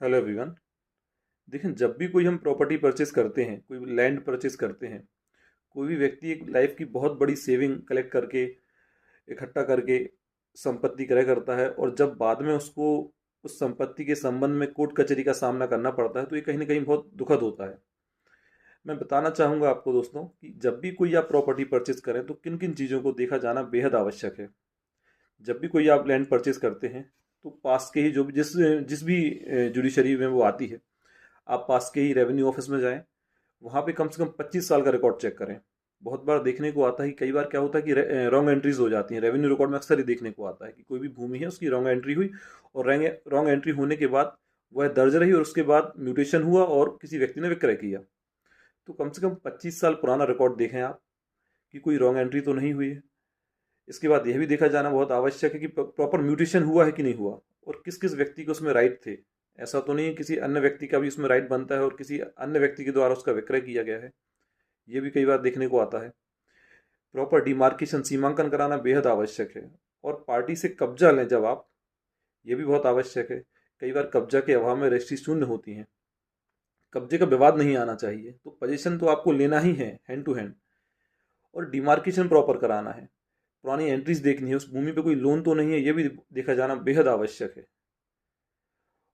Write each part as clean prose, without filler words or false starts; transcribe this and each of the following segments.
Hello everyone. देखें, जब भी कोई हम प्रॉपर्टी परचेज करते हैं, कोई लैंड परचेज करते हैं, कोई भी व्यक्ति एक लाइफ की बहुत बड़ी सेविंग कलेक्ट करके, इकट्ठा करके संपत्ति क्रय करता है, और जब बाद में उसको उस संपत्ति के संबंध में कोर्ट कचहरी का सामना करना पड़ता है तो ये कहीं ना कहीं बहुत दुखद होता है। मैं बताना चाहूँगा आपको दोस्तों कि जब भी कोई आप प्रॉपर्टी परचेज करें तो किन किन चीज़ों को देखा जाना बेहद आवश्यक है। जब भी कोई आप लैंड परचेज करते हैं तो पास के ही जो भी जिस जिस भी जुडिशरी में वो आती है, आप पास के ही रेवेन्यू ऑफिस में जाएं। वहाँ पे कम से कम 25 साल का रिकॉर्ड चेक करें। बहुत बार देखने को आता है कि कई बार क्या होता है कि रॉन्ग एंट्रीज हो जाती हैं। रेवेन्यू रिकॉर्ड में अक्सर ही देखने को आता है कि कोई भी भूमि है, उसकी रॉन्ग एंट्री हुई, और रॉन्ग एंट्री होने के बाद वह दर्ज रही, और उसके बाद म्यूटेशन हुआ और किसी व्यक्ति ने विक्रय किया। तो कम से कम 25 साल पुराना रिकॉर्ड देखें आप कि कोई रॉन्ग एंट्री तो नहीं हुई है। इसके बाद यह भी देखा जाना बहुत आवश्यक है कि प्रॉपर म्यूटेशन हुआ है कि नहीं हुआ, और किस किस व्यक्ति को उसमें राइट थे। ऐसा तो नहीं है किसी अन्य व्यक्ति का भी उसमें राइट बनता है और किसी अन्य व्यक्ति के द्वारा उसका विक्रय किया गया है। ये भी कई बार देखने को आता है। प्रॉपर डिमार्केशन, सीमांकन कराना बेहद आवश्यक है। और पार्टी से कब्जा लें जब आप, ये भी बहुत आवश्यक है। कई बार कब्जा के अभाव में रजिस्ट्री शून्य होती है। कब्जे का विवाद नहीं आना चाहिए, तो पोजीशन तो आपको लेना ही है हैंड टू हैंड। और डिमार्केशन प्रॉपर कराना है, पुरानी एंट्रीज देखनी है, उस भूमि पे कोई लोन तो नहीं है, ये भी देखा जाना बेहद आवश्यक है।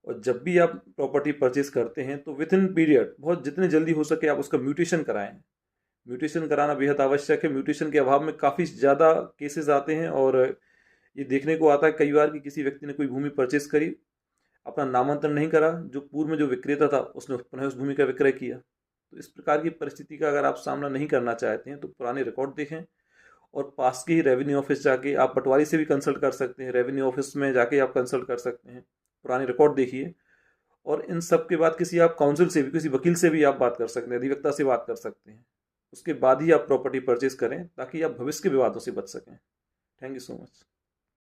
और जब भी आप प्रॉपर्टी परचेज करते हैं तो विद इन पीरियड, बहुत जितने जल्दी हो सके आप उसका म्यूटेशन कराएं। म्यूटेशन कराना बेहद आवश्यक है। म्यूटेशन के अभाव में काफ़ी ज़्यादा केसेस आते हैं, और ये देखने को आता है कई बार कि किसी व्यक्ति ने कोई भूमि परचेज करी, अपना नामांतरण नहीं करा, जो पूर्व में जो विक्रेता था उसने पुनः उस भूमि का विक्रय किया। तो इस प्रकार की परिस्थिति का अगर आप सामना नहीं करना चाहते हैं तो पुराने रिकॉर्ड देखें, और पास के ही रेवेन्यू ऑफिस जाके, आप पटवारी से भी कंसल्ट कर सकते हैं, रेवेन्यू ऑफिस में जाके आप कंसल्ट कर सकते हैं, पुराने रिकॉर्ड देखिए। और इन सब के बाद किसी आप काउंसिल से भी, किसी वकील से भी आप बात कर सकते हैं, अधिवक्ता से बात कर सकते हैं। उसके बाद ही आप प्रॉपर्टी परचेज करें ताकि आप भविष्य के विवादों से बच सकें। Thank you so much.